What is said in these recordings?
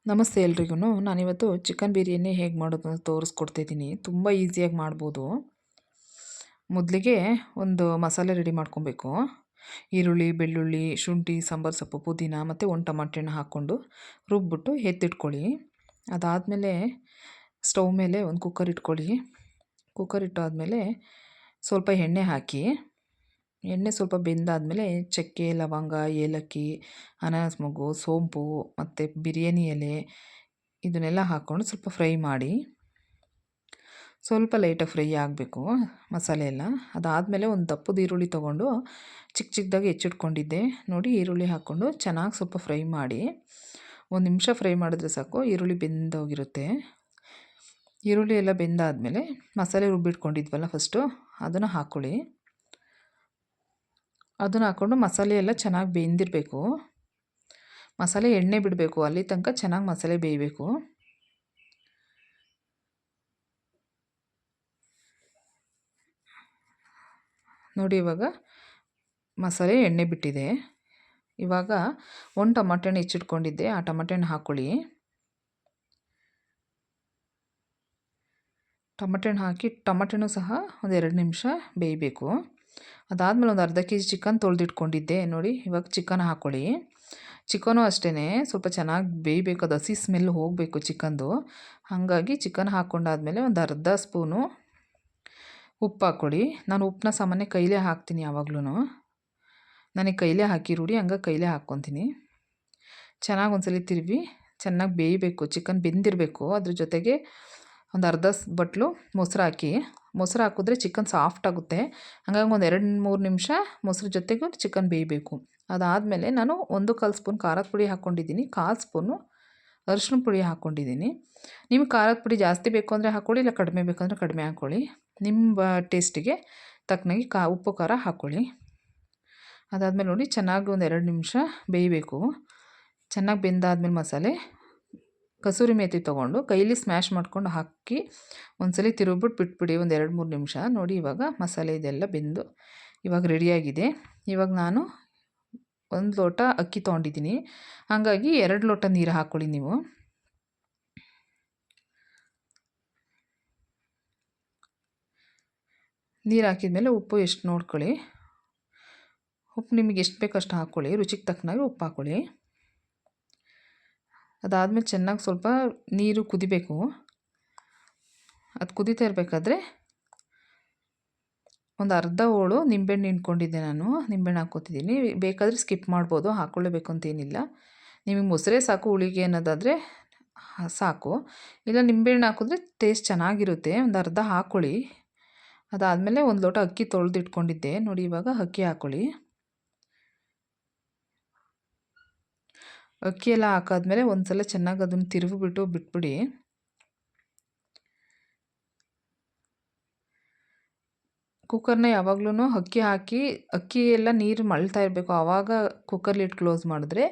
ನಮಸ್ತೆ ಎಲ್ರಿಗೂ. ನಾನಿವತ್ತು ಚಿಕನ್ ಬಿರಿಯಾನಿ ಹೇಗೆ ಮಾಡೋದು ಅಂತ ತೋರಿಸ್ಕೊಡ್ತಾಯಿದ್ದೀನಿ. ತುಂಬ ಈಸಿಯಾಗಿ ಮಾಡ್ಬೋದು. ಮೊದಲಿಗೆ ಒಂದು ಮಸಾಲೆ ರೆಡಿ ಮಾಡ್ಕೊಬೇಕು. ಈರುಳ್ಳಿ, ಬೆಳ್ಳುಳ್ಳಿ, ಶುಂಠಿ, ಸಾಂಬಾರು ಸೊಪ್ಪು, ಪುದೀನ ಮತ್ತು ಒಂದು ಟಮಾಟೆ ಹಣ್ಣು ಹಾಕ್ಕೊಂಡು ರುಬ್ಬಿಟ್ಟು ಎತ್ತಿಟ್ಕೊಳ್ಳಿ. ಅದಾದಮೇಲೆ ಸ್ಟವ್ ಮೇಲೆ ಒಂದು ಕುಕ್ಕರ್ ಇಟ್ಕೊಳ್ಳಿ. ಕುಕ್ಕರ್ ಇಟ್ಟಾದಮೇಲೆ ಸ್ವಲ್ಪ ಎಣ್ಣೆ ಹಾಕಿ. ಎಣ್ಣೆ ಸ್ವಲ್ಪ ಬೆಂದಾದಮೇಲೆ ಚಕ್ಕೆ, ಲವಂಗ, ಏಲಕ್ಕಿ, ಅನಾನಸ್ ಮೊಗ್ಗು, ಸೋಂಪು ಮತ್ತು ಬಿರಿಯಾನಿ ಎಲೆ ಇದನ್ನೆಲ್ಲ ಹಾಕ್ಕೊಂಡು ಸ್ವಲ್ಪ ಫ್ರೈ ಮಾಡಿ. ಸ್ವಲ್ಪ ಲೈಟಾಗಿ ಫ್ರೈ ಆಗಬೇಕು ಮಸಾಲೆ ಎಲ್ಲ. ಅದಾದಮೇಲೆ ಒಂದು ದಪ್ಪದ ಈರುಳ್ಳಿ ತೊಗೊಂಡು ಚಿಕ್ಕ ಚಿಕ್ಕದಾಗಿ ಹೆಚ್ಚಿಟ್ಕೊಂಡಿದ್ದೆ ನೋಡಿ. ಈರುಳ್ಳಿ ಹಾಕ್ಕೊಂಡು ಚೆನ್ನಾಗಿ ಸ್ವಲ್ಪ ಫ್ರೈ ಮಾಡಿ. 1 ನಿಮಿಷ ಫ್ರೈ ಮಾಡಿದ್ರೆ ಸಾಕು, ಈರುಳ್ಳಿ ಬೆಂದೋಗಿರುತ್ತೆ. ಈರುಳ್ಳಿ ಎಲ್ಲ ಬೆಂದಾದಮೇಲೆ ಮಸಾಲೆ ರುಬ್ಬಿಟ್ಕೊಂಡಿದ್ವಲ್ಲ ಫಸ್ಟು ಅದನ್ನು ಹಾಕ್ಕೊಳ್ಳಿ. ಅದನ್ನು ಹಾಕ್ಕೊಂಡು ಮಸಾಲೆ ಎಲ್ಲ ಚೆನ್ನಾಗಿ ಬೇಯ್ದಿರಬೇಕು. ಮಸಾಲೆ ಎಣ್ಣೆ ಬಿಡಬೇಕು, ಅಲ್ಲಿ ತನಕ ಚೆನ್ನಾಗಿ ಮಸಾಲೆ ಬೇಯಬೇಕು. ನೋಡಿ ಇವಾಗ ಮಸಾಲೆ ಎಣ್ಣೆ ಬಿಟ್ಟಿದೆ. ಇವಾಗ ಒಂದು ಟಮಾಟೆ ಹಣ್ಣು ಹೆಚ್ಚಿಟ್ಕೊಂಡಿದ್ದೆ, ಆ ಟಮಾಟೆ ಹಣ್ಣು ಹಾಕ್ಕೊಳ್ಳಿ. ಟಮಾಟೆ ಹಣ್ಣು ಹಾಕಿ ಟಮಾಟೆ ಹಣ್ಣು ಸಹ ಒಂದು 2 ನಿಮಿಷ ಬೇಯಬೇಕು. ಅದಾದಮೇಲೆ ಒಂದು ಅರ್ಧ ಕೆ ಜಿ ಚಿಕನ್ ತೊಳೆದಿಟ್ಕೊಂಡಿದ್ದೆ ನೋಡಿ. ಇವಾಗ ಚಿಕನ್ ಹಾಕ್ಕೊಳ್ಳಿ. ಚಿಕನು ಅಷ್ಟೇ ಸ್ವಲ್ಪ ಚೆನ್ನಾಗಿ ಬೇಯಬೇಕು, ಅದು ಹಸಿ ಸ್ಮೆಲ್ ಹೋಗಬೇಕು ಚಿಕನ್ದು. ಹಾಗಾಗಿ ಚಿಕನ್ ಹಾಕ್ಕೊಂಡಾದ್ಮೇಲೆ ಒಂದು ಅರ್ಧ ಸ್ಪೂನು ಉಪ್ಪು ಹಾಕ್ಕೊಳ್ಳಿ. ನಾನು ಉಪ್ಪನ್ನ ಸಾಮಾನ್ಯ ಕೈಲೇ ಹಾಕ್ತೀನಿ ಯಾವಾಗ್ಲೂ. ನನಗೆ ಕೈಲೇ ಹಾಕಿ ರೂಢಿ, ಹಂಗಾಗಿ ಕೈಲೇ ಹಾಕ್ಕೊತೀನಿ. ಚೆನ್ನಾಗಿ ಒಂದ್ಸಲ ತಿರುವಿ ಚೆನ್ನಾಗಿ ಬೇಯಬೇಕು, ಚಿಕನ್ ಬೆಂದಿರಬೇಕು. ಅದ್ರ ಜೊತೆಗೆ ಒಂದು ಅರ್ಧ ಬಟ್ಲು ಮೊಸರು ಹಾಕಿ. ಮೊಸರು ಹಾಕಿದ್ರೆ ಚಿಕನ್ ಸಾಫ್ಟ್ ಆಗುತ್ತೆ. ಹಾಗಾಗಿ ಒಂದು 2-3 ನಿಮಿಷ ಮೊಸರು ಜೊತೆಗೂ ಚಿಕನ್ ಬೇಯಬೇಕು. ಅದಾದಮೇಲೆ ನಾನು 1/4 ಸ್ಪೂನ್ ಖಾರದ ಪುಡಿ ಹಾಕ್ಕೊಂಡಿದ್ದೀನಿ, 1/4 ಸ್ಪೂನು ಅರಿಶಿನ ಪುಡಿ ಹಾಕ್ಕೊಂಡಿದ್ದೀನಿ. ನಿಮ್ಗೆ ಖಾರದ ಪುಡಿ ಜಾಸ್ತಿ ಬೇಕು ಅಂದರೆ ಹಾಕ್ಕೊಳ್ಳಿ, ಇಲ್ಲ ಕಡಿಮೆ ಬೇಕಂದರೆ ಕಡಿಮೆ ಹಾಕ್ಕೊಳ್ಳಿ. ನಿಮ್ಮ ಟೇಸ್ಟಿಗೆ ತಕ್ಕನಾಗಿ ಉಪ್ಪು ಖಾರ ಹಾಕ್ಕೊಳ್ಳಿ. ಅದಾದಮೇಲೆ ನೋಡಿ ಚೆನ್ನಾಗಿ ಒಂದು 2 ನಿಮಿಷ ಬೇಯಬೇಕು. ಚೆನ್ನಾಗಿ ಬೆಂದಾದ್ಮೇಲೆ ಮಸಾಲೆ ಕಸೂರಿ ಮೇಥಿ ತೊಗೊಂಡು ಕೈಲಿ ಸ್ಮ್ಯಾಶ್ ಮಾಡ್ಕೊಂಡು ಹಾಕಿ ಒಂದ್ಸಲ ತಿರುಗ್ಬಿಟ್ಟು ಬಿಟ್ಬಿಡಿ ಒಂದು 2-3 ನಿಮಿಷ. ನೋಡಿ ಇವಾಗ ಮಸಾಲೆ ಇದೆಲ್ಲ ಬೆಂದು ಇವಾಗ ರೆಡಿಯಾಗಿದೆ. ಇವಾಗ ನಾನು 1 ಲೋಟ ಅಕ್ಕಿ ತೊಗೊಂಡಿದ್ದೀನಿ, ಹಾಗಾಗಿ 2 ಲೋಟ ನೀರು ಹಾಕ್ಕೊಳ್ಳಿ ನೀವು. ನೀರು ಹಾಕಿದ್ಮೇಲೆ ಉಪ್ಪು ಎಷ್ಟು ನೋಡ್ಕೊಳ್ಳಿ. ಉಪ್ಪು ನಿಮಗೆ ಎಷ್ಟು ಬೇಕೋ ಅಷ್ಟು ಹಾಕ್ಕೊಳ್ಳಿ, ರುಚಿಗೆ ತಕ್ಕನಾಗಿ ಉಪ್ಪು ಹಾಕ್ಕೊಳ್ಳಿ. ಅದಾದಮೇಲೆ ಚೆನ್ನಾಗಿ ಸ್ವಲ್ಪ ನೀರು ಕುದಿಬೇಕು. ಅದು ಕುದೀತಾ ಇರಬೇಕಾದ್ರೆ ಒಂದು ಅರ್ಧ ಹೋಳು ನಿಂಬೆಹಣ್ಣು ಹಿಂಡ್ಕೊಂಡಿದ್ದೆ ನಾನು, ನಿಂಬೆಹಣ್ಣು ಹಾಕ್ಕೊತಿದ್ದೀನಿ. ಬೇಕಾದರೆ ಸ್ಕಿಪ್ ಮಾಡ್ಬೋದು, ಹಾಕ್ಕೊಳ್ಳೇಬೇಕು ಅಂತೇನಿಲ್ಲ. ನಿಮಗೆ ಮೊಸರೇ ಸಾಕು ಹುಳಿಗೆ ಅನ್ನೋದಾದರೆ ಸಾಕು, ಇಲ್ಲ ನಿಂಬೆಹಣ್ಣು ಹಾಕಿದ್ರೆ ಟೇಸ್ಟ್ ಚೆನ್ನಾಗಿರುತ್ತೆ. ಒಂದು ಅರ್ಧ ಹಾಕ್ಕೊಳ್ಳಿ. ಅದಾದಮೇಲೆ 1 ಲೋಟ ಅಕ್ಕಿ ತೊಳೆದಿಟ್ಕೊಂಡಿದ್ದೆ ನೋಡಿ. ಇವಾಗ ಅಕ್ಕಿ ಹಾಕ್ಕೊಳ್ಳಿ. ಅಕ್ಕಿ ಎಲ್ಲ ಹಾಕಾದ್ಮೇಲೆ ಒಂದು ಸಲ ಚೆನ್ನಾಗಿ ಅದನ್ನು ತಿರುಗಿಬಿಟ್ಟು ಬಿಟ್ಬಿಡಿ. ಕುಕ್ಕರ್ನ ಯಾವಾಗ್ಲೂ ಅಕ್ಕಿ ಹಾಕಿ ಅಕ್ಕಿ ಎಲ್ಲ ನೀರು ಮಳ್ತಾ ಇರಬೇಕು, ಆವಾಗ ಕುಕ್ಕರ್ ಲಿಡ್ ಕ್ಲೋಸ್ ಮಾಡಿದ್ರೆ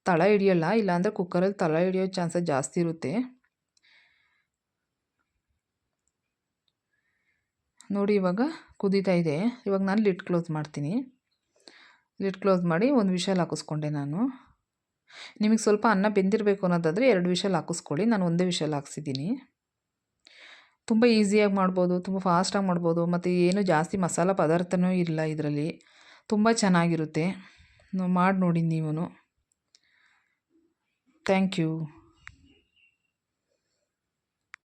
ತಳ ಹಿಡಿಯೋಲ್ಲ. ಇಲ್ಲಾಂದರೆ ಕುಕ್ಕರಲ್ಲಿ ತಳ ಹಿಡಿಯೋ ಚಾನ್ಸಸ್ ಜಾಸ್ತಿ ಇರುತ್ತೆ. ನೋಡಿ ಇವಾಗ ಕುದೀತಾ ಇದೆ. ಇವಾಗ ನಾನು ಲಿಡ್ ಕ್ಲೋಸ್ ಮಾಡ್ತೀನಿ. ಲಿಡ್ ಕ್ಲೋಸ್ ಮಾಡಿ 1 ವಿಷಲ್ ಹಾಕಿಸ್ಕೊಂಡೆ ನಾನು. ನಿಮಗೆ ಸ್ವಲ್ಪ ಅನ್ನ ಬೆಂದಿರಬೇಕು ಅನ್ನೋದಾದರೆ 2 ವಿಷಲ್ ಹಾಕಿಸ್ಕೊಳ್ಳಿ. ನಾನು 1 ವಿಷಲ್ ಹಾಕ್ಸಿದ್ದೀನಿ. ತುಂಬ ಈಸಿಯಾಗಿ ಮಾಡ್ಬೋದು, ತುಂಬ ಫಾಸ್ಟಾಗಿ ಮಾಡ್ಬೋದು, ಮತ್ತು ಏನು ಜಾಸ್ತಿ ಮಸಾಲ ಪದಾರ್ಥನೂ ಇಲ್ಲ ಇದರಲ್ಲಿ. ತುಂಬ ಚೆನ್ನಾಗಿರುತ್ತೆ. ಮಾಡಿ ನೋಡಿ ನೀವು. Thank you.